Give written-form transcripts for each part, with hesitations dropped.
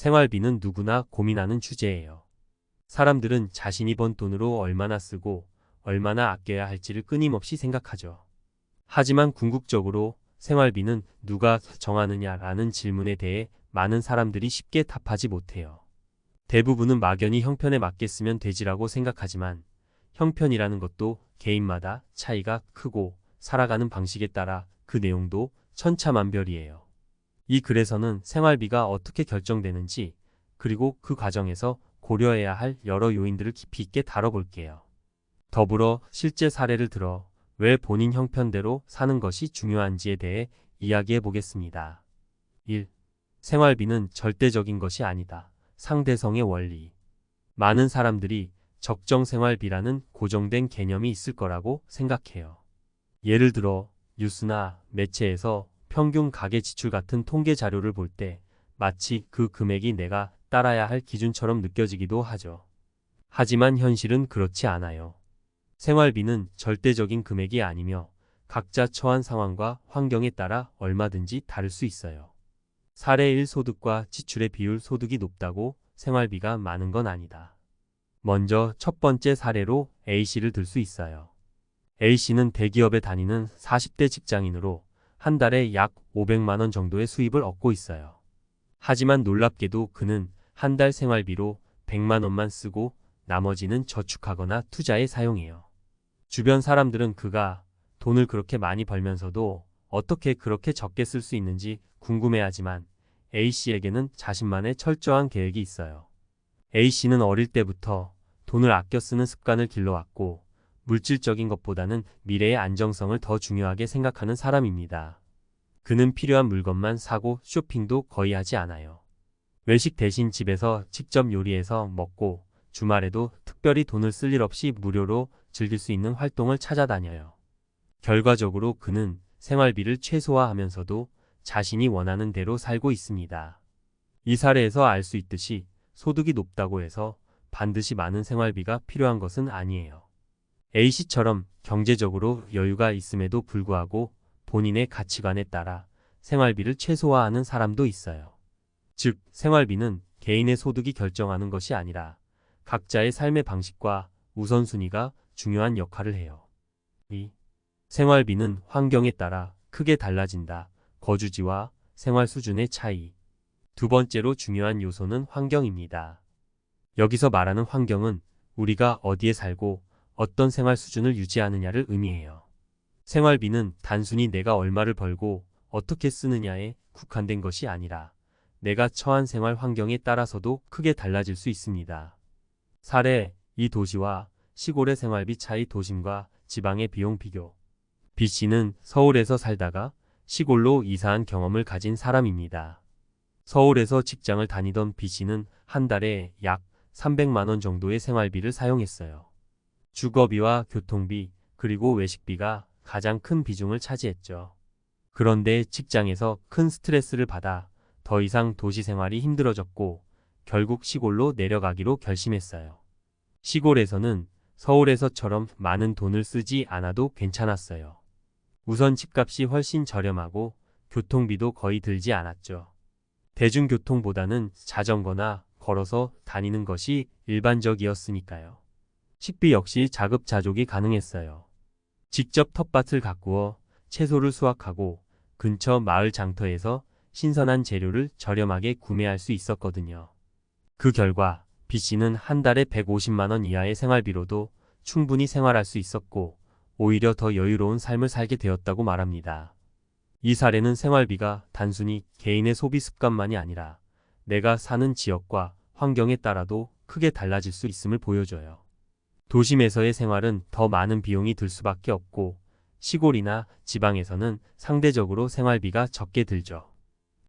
생활비는 누구나 고민하는 주제예요. 사람들은 자신이 번 돈으로 얼마나 쓰고 얼마나 아껴야 할지를 끊임없이 생각하죠. 하지만 궁극적으로 생활비는 누가 정하느냐라는 질문에 대해 많은 사람들이 쉽게 답하지 못해요. 대부분은 막연히 형편에 맞게 쓰면 되지라고 생각하지만 형편이라는 것도 개인마다 차이가 크고 살아가는 방식에 따라 그 내용도 천차만별이에요. 이 글에서는 생활비가 어떻게 결정되는지 그리고 그 과정에서 고려해야 할 여러 요인들을 깊이 있게 다뤄볼게요. 더불어 실제 사례를 들어 왜 본인 형편대로 사는 것이 중요한지에 대해 이야기해 보겠습니다. 1. 생활비는 절대적인 것이 아니다. 상대성의 원리. 많은 사람들이 적정 생활비라는 고정된 개념이 있을 거라고 생각해요. 예를 들어 뉴스나 매체에서 평균 가계 지출 같은 통계 자료를 볼 때 마치 그 금액이 내가 따라야 할 기준처럼 느껴지기도 하죠. 하지만 현실은 그렇지 않아요. 생활비는 절대적인 금액이 아니며 각자 처한 상황과 환경에 따라 얼마든지 다를 수 있어요. 사례 1. 소득과 지출의 비율. 소득이 높다고 생활비가 많은 건 아니다. 먼저 첫 번째 사례로 A씨를 들 수 있어요. A씨는 대기업에 다니는 40대 직장인으로 한 달에 약 500만 원 정도의 수입을 얻고 있어요. 하지만 놀랍게도 그는 한 달 생활비로 100만 원만 쓰고 나머지는 저축하거나 투자에 사용해요. 주변 사람들은 그가 돈을 그렇게 많이 벌면서도 어떻게 그렇게 적게 쓸 수 있는지 궁금해하지만 A씨에게는 자신만의 철저한 계획이 있어요. A씨는 어릴 때부터 돈을 아껴 쓰는 습관을 길러왔고 물질적인 것보다는 미래의 안정성을 더 중요하게 생각하는 사람입니다. 그는 필요한 물건만 사고 쇼핑도 거의 하지 않아요. 외식 대신 집에서 직접 요리해서 먹고 주말에도 특별히 돈을 쓸 일 없이 무료로 즐길 수 있는 활동을 찾아다녀요. 결과적으로 그는 생활비를 최소화하면서도 자신이 원하는 대로 살고 있습니다. 이 사례에서 알 수 있듯이 소득이 높다고 해서 반드시 많은 생활비가 필요한 것은 아니에요. A씨처럼 경제적으로 여유가 있음에도 불구하고 본인의 가치관에 따라 생활비를 최소화하는 사람도 있어요. 즉, 생활비는 개인의 소득이 결정하는 것이 아니라 각자의 삶의 방식과 우선순위가 중요한 역할을 해요. 2. 생활비는 환경에 따라 크게 달라진다. 거주지와 생활 수준의 차이. 두 번째로 중요한 요소는 환경입니다. 여기서 말하는 환경은 우리가 어디에 살고 어떤 생활 수준을 유지하느냐를 의미해요. 생활비는 단순히 내가 얼마를 벌고 어떻게 쓰느냐에 국한된 것이 아니라 내가 처한 생활 환경에 따라서도 크게 달라질 수 있습니다. 사례, 이 도시와 시골의 생활비 차이. 도심과 지방의 비용 비교. B씨는 서울에서 살다가 시골로 이사한 경험을 가진 사람입니다. 서울에서 직장을 다니던 B씨는 한 달에 약 300만 원 정도의 생활비를 사용했어요. 주거비와 교통비, 그리고 외식비가 가장 큰 비중을 차지했죠. 그런데 직장에서 큰 스트레스를 받아 더 이상 도시 생활이 힘들어졌고 결국 시골로 내려가기로 결심했어요. 시골에서는 서울에서처럼 많은 돈을 쓰지 않아도 괜찮았어요. 우선 집값이 훨씬 저렴하고 교통비도 거의 들지 않았죠. 대중교통보다는 자전거나 걸어서 다니는 것이 일반적이었으니까요. 식비 역시 자급자족이 가능했어요. 직접 텃밭을 가꾸어 채소를 수확하고 근처 마을 장터에서 신선한 재료를 저렴하게 구매할 수 있었거든요. 그 결과 B씨는 한 달에 150만 원 이하의 생활비로도 충분히 생활할 수 있었고 오히려 더 여유로운 삶을 살게 되었다고 말합니다. 이 사례는 생활비가 단순히 개인의 소비 습관만이 아니라 내가 사는 지역과 환경에 따라도 크게 달라질 수 있음을 보여줘요. 도심에서의 생활은 더 많은 비용이 들 수밖에 없고 시골이나 지방에서는 상대적으로 생활비가 적게 들죠.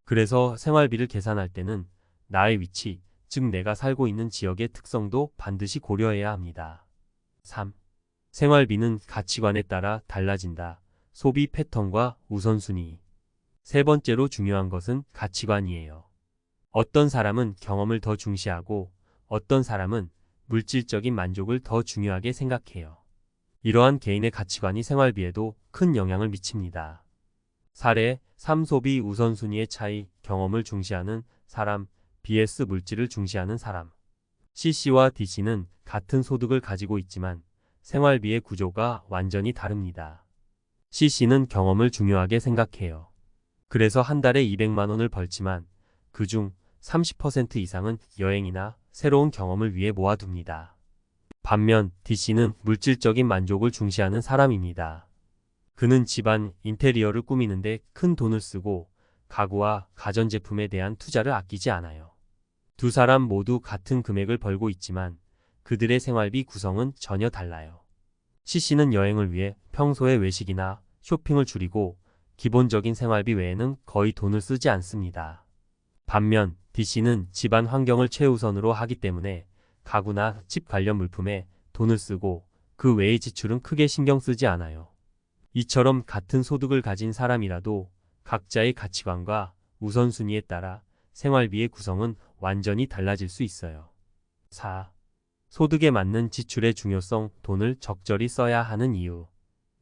그래서 생활비를 계산할 때는 나의 위치, 즉 내가 살고 있는 지역의 특성도 반드시 고려해야 합니다. 3. 생활비는 가치관에 따라 달라진다. 소비 패턴과 우선순위. 세 번째로 중요한 것은 가치관이에요. 어떤 사람은 경험을 더 중시하고 어떤 사람은 물질적인 만족을 더 중요하게 생각해요. 이러한 개인의 가치관이 생활비에도 큰 영향을 미칩니다. 사례 3. 소비 우선순위의 차이. 경험을 중시하는 사람 BS 물질을 중시하는 사람. C씨와 D씨는 같은 소득을 가지고 있지만 생활비의 구조가 완전히 다릅니다. C씨는 경험을 중요하게 생각해요. 그래서 한 달에 200만 원을 벌지만 그중 30% 이상은 여행이나 새로운 경험을 위해 모아둡니다. 반면 D씨는 물질적인 만족을 중시하는 사람입니다. 그는 집안 인테리어를 꾸미는데 큰 돈을 쓰고 가구와 가전제품에 대한 투자를 아끼지 않아요. 두 사람 모두 같은 금액을 벌고 있지만 그들의 생활비 구성은 전혀 달라요. C씨는 여행을 위해 평소에 외식이나 쇼핑을 줄이고 기본적인 생활비 외에는 거의 돈을 쓰지 않습니다. 반면 D씨는 집안 환경을 최우선으로 하기 때문에 가구나 집 관련 물품에 돈을 쓰고 그 외의 지출은 크게 신경 쓰지 않아요. 이처럼 같은 소득을 가진 사람이라도 각자의 가치관과 우선순위에 따라 생활비의 구성은 완전히 달라질 수 있어요. 4. 소득에 맞는 지출의 중요성, 돈을 적절히 써야 하는 이유.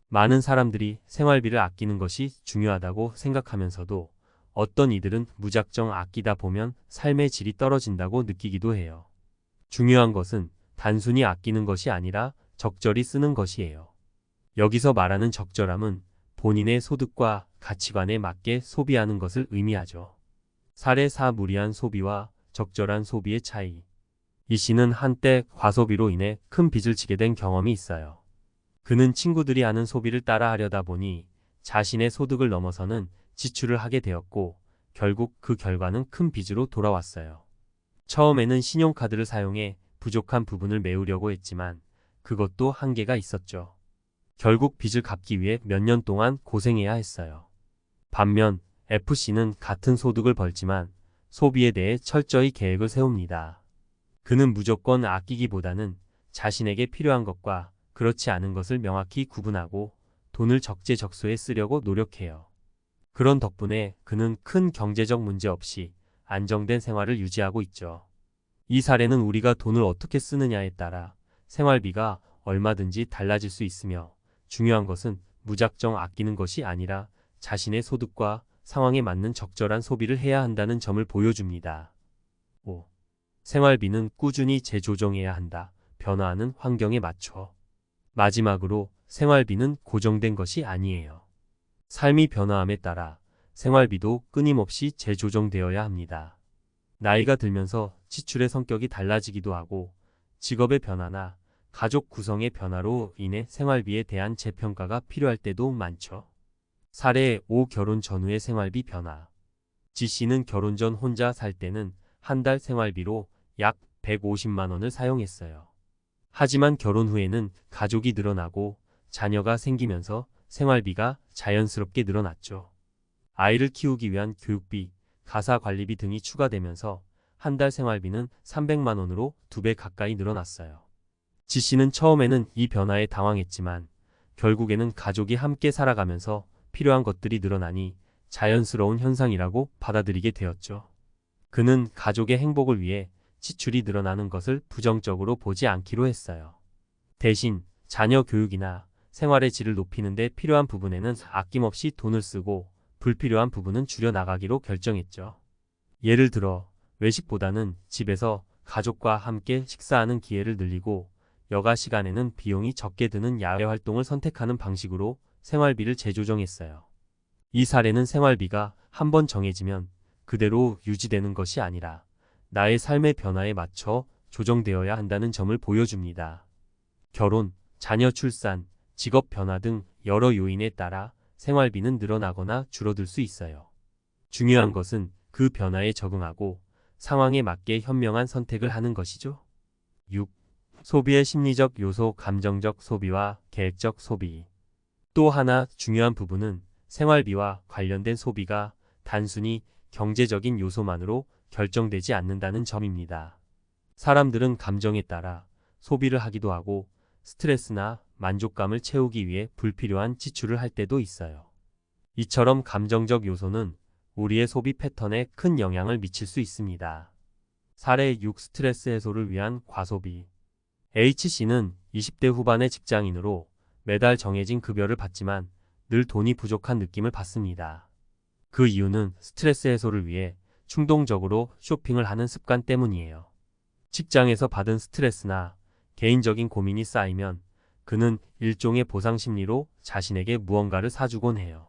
많은 사람들이 생활비를 아끼는 것이 중요하다고 생각하면서도 어떤 이들은 무작정 아끼다 보면 삶의 질이 떨어진다고 느끼기도 해요. 중요한 것은 단순히 아끼는 것이 아니라 적절히 쓰는 것이에요. 여기서 말하는 적절함은 본인의 소득과 가치관에 맞게 소비하는 것을 의미하죠. 사례 4. 무리한 소비와 적절한 소비의 차이. 이 씨는 한때 과소비로 인해 큰 빚을 지게 된 경험이 있어요. 그는 친구들이 하는 소비를 따라하려다 보니 자신의 소득을 넘어서는 지출을 하게 되었고 결국 그 결과는 큰 빚으로 돌아왔어요. 처음에는 신용카드를 사용해 부족한 부분을 메우려고 했지만 그것도 한계가 있었죠. 결국 빚을 갚기 위해 몇 년 동안 고생해야 했어요. 반면 FC는 같은 소득을 벌지만 소비에 대해 철저히 계획을 세웁니다. 그는 무조건 아끼기보다는 자신에게 필요한 것과 그렇지 않은 것을 명확히 구분하고 돈을 적재적소에 쓰려고 노력해요. 그런 덕분에 그는 큰 경제적 문제 없이 안정된 생활을 유지하고 있죠. 이 사례는 우리가 돈을 어떻게 쓰느냐에 따라 생활비가 얼마든지 달라질 수 있으며 중요한 것은 무작정 아끼는 것이 아니라 자신의 소득과 상황에 맞는 적절한 소비를 해야 한다는 점을 보여줍니다. 5. 생활비는 꾸준히 재조정해야 한다. 변화하는 환경에 맞춰. 마지막으로 생활비는 고정된 것이 아니에요. 삶이 변화함에 따라 생활비도 끊임없이 재조정되어야 합니다. 나이가 들면서 지출의 성격이 달라지기도 하고 직업의 변화나 가족 구성의 변화로 인해 생활비에 대한 재평가가 필요할 때도 많죠. 사례 5. 결혼 전후의 생활비 변화. G씨는 결혼 전 혼자 살 때는 한 달 생활비로 약 150만 원을 사용했어요. 하지만 결혼 후에는 가족이 늘어나고 자녀가 생기면서 생활비가 자연스럽게 늘어났죠. 아이를 키우기 위한 교육비, 가사 관리비 등이 추가되면서 한 달 생활비는 300만 원으로 2배 가까이 늘어났어요. G씨는 처음에는 이 변화에 당황했지만 결국에는 가족이 함께 살아가면서 필요한 것들이 늘어나니 자연스러운 현상이라고 받아들이게 되었죠. 그는 가족의 행복을 위해 지출이 늘어나는 것을 부정적으로 보지 않기로 했어요. 대신 자녀 교육이나 생활의 질을 높이는 데 필요한 부분에는 아낌없이 돈을 쓰고 불필요한 부분은 줄여나가기로 결정했죠. 예를 들어 외식보다는 집에서 가족과 함께 식사하는 기회를 늘리고 여가 시간에는 비용이 적게 드는 야외 활동을 선택하는 방식으로 생활비를 재조정했어요. 이 사례는 생활비가 한번 정해지면 그대로 유지되는 것이 아니라 나의 삶의 변화에 맞춰 조정되어야 한다는 점을 보여줍니다. 결혼, 자녀 출산, 직업 변화 등 여러 요인에 따라 생활비는 늘어나거나 줄어들 수 있어요. 중요한 것은 그 변화에 적응하고 상황에 맞게 현명한 선택을 하는 것이죠. 6. 소비의 심리적 요소, 감정적 소비와 계획적 소비. 또 하나 중요한 부분은 생활비와 관련된 소비가 단순히 경제적인 요소만으로 결정되지 않는다는 점입니다. 사람들은 감정에 따라 소비를 하기도 하고 스트레스나 만족감을 채우기 위해 불필요한 지출을 할 때도 있어요. 이처럼 감정적 요소는 우리의 소비 패턴에 큰 영향을 미칠 수 있습니다. 사례 6. 스트레스 해소를 위한 과소비. H씨는 20대 후반의 직장인으로 매달 정해진 급여를 받지만 늘 돈이 부족한 느낌을 받습니다. 그 이유는 스트레스 해소를 위해 충동적으로 쇼핑을 하는 습관 때문이에요. 직장에서 받은 스트레스나 개인적인 고민이 쌓이면 그는 일종의 보상 심리로 자신에게 무언가를 사주곤 해요.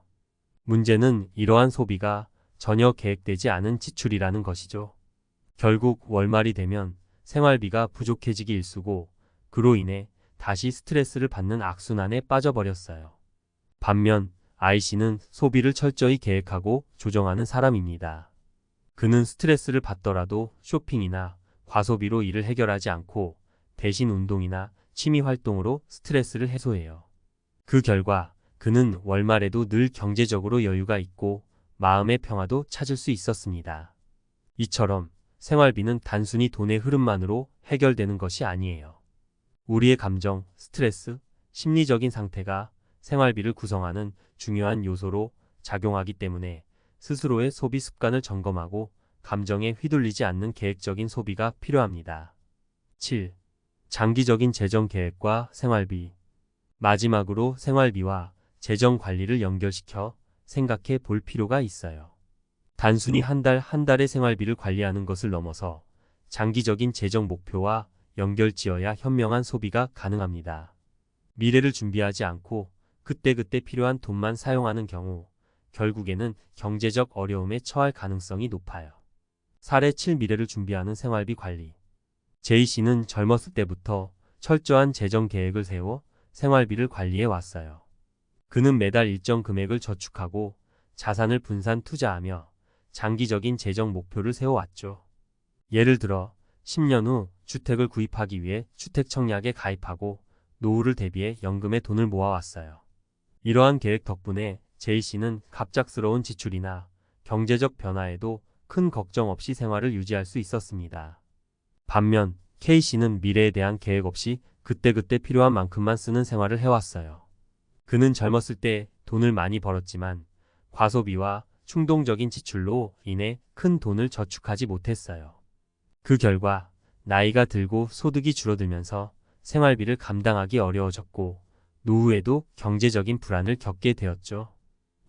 문제는 이러한 소비가 전혀 계획되지 않은 지출이라는 것이죠. 결국 월말이 되면 생활비가 부족해지기 일쑤고 그로 인해 다시 스트레스를 받는 악순환에 빠져버렸어요. 반면 I씨는 소비를 철저히 계획하고 조정하는 사람입니다. 그는 스트레스를 받더라도 쇼핑이나 과소비로 일을 해결하지 않고 대신 운동이나 취미 활동으로 스트레스를 해소해요. 그 결과 그는 월말에도 늘 경제적으로 여유가 있고 마음의 평화도 찾을 수 있었습니다. 이처럼 생활비는 단순히 돈의 흐름만으로 해결되는 것이 아니에요. 우리의 감정, 스트레스, 심리적인 상태가 생활비를 구성하는 중요한 요소로 작용하기 때문에 스스로의 소비 습관을 점검하고 감정에 휘둘리지 않는 계획적인 소비가 필요합니다. 7. 장기적인 재정 계획과 생활비. 마지막으로 생활비와 재정 관리를 연결시켜 생각해 볼 필요가 있어요. 단순히 한 달 한 달의 생활비를 관리하는 것을 넘어서 장기적인 재정 목표와 연결지어야 현명한 소비가 가능합니다. 미래를 준비하지 않고 그때그때 필요한 돈만 사용하는 경우 결국에는 경제적 어려움에 처할 가능성이 높아요. 사례 7. 미래를 준비하는 생활비 관리. J씨는 젊었을 때부터 철저한 재정 계획을 세워 생활비를 관리해 왔어요. 그는 매달 일정 금액을 저축하고 자산을 분산 투자하며 장기적인 재정 목표를 세워왔죠. 예를 들어 10년 후 주택을 구입하기 위해 주택청약에 가입하고 노후를 대비해 연금에 돈을 모아왔어요. 이러한 계획 덕분에 J씨는 갑작스러운 지출이나 경제적 변화에도 큰 걱정 없이 생활을 유지할 수 있었습니다. 반면 K씨는 미래에 대한 계획 없이 그때그때 필요한 만큼만 쓰는 생활을 해왔어요. 그는 젊었을 때 돈을 많이 벌었지만 과소비와 충동적인 지출로 인해 큰 돈을 저축하지 못했어요. 그 결과 나이가 들고 소득이 줄어들면서 생활비를 감당하기 어려워졌고 노후에도 경제적인 불안을 겪게 되었죠.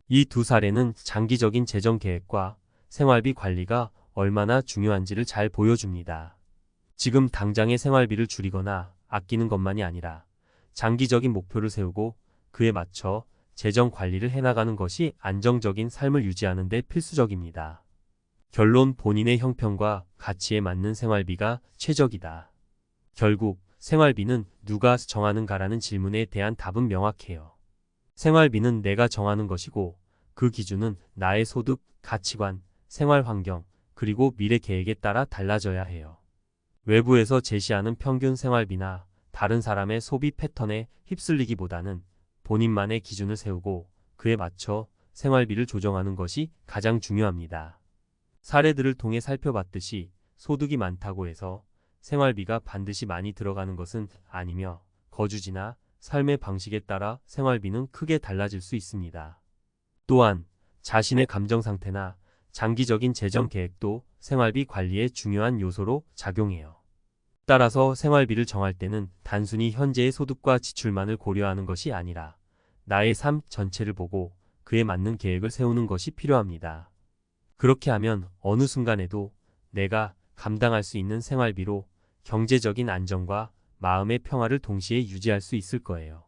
이 두 사례는 장기적인 재정 계획과 생활비 관리가 얼마나 중요한지를 잘 보여줍니다. 지금 당장의 생활비를 줄이거나 아끼는 것만이 아니라 장기적인 목표를 세우고 그에 맞춰 재정 관리를 해나가는 것이 안정적인 삶을 유지하는 데 필수적입니다. 결론 본인의 형편과 가치에 맞는 생활비가 최적이다. 결국 생활비는 누가 정하는가라는 질문에 대한 답은 명확해요. 생활비는 내가 정하는 것이고 그 기준은 나의 소득, 가치관, 생활 환경, 그리고 미래 계획에 따라 달라져야 해요. 외부에서 제시하는 평균 생활비나 다른 사람의 소비 패턴에 휩쓸리기보다는 본인만의 기준을 세우고 그에 맞춰 생활비를 조정하는 것이 가장 중요합니다. 사례들을 통해 살펴봤듯이 소득이 많다고 해서 생활비가 반드시 많이 들어가는 것은 아니며 거주지나 삶의 방식에 따라 생활비는 크게 달라질 수 있습니다. 또한 자신의 감정 상태나 장기적인 재정 계획도 생활비 관리의 중요한 요소로 작용해요. 따라서 생활비를 정할 때는 단순히 현재의 소득과 지출만을 고려하는 것이 아니라 나의 삶 전체를 보고 그에 맞는 계획을 세우는 것이 필요합니다. 그렇게 하면 어느 순간에도 내가 감당할 수 있는 생활비로 경제적인 안정과 마음의 평화를 동시에 유지할 수 있을 거예요.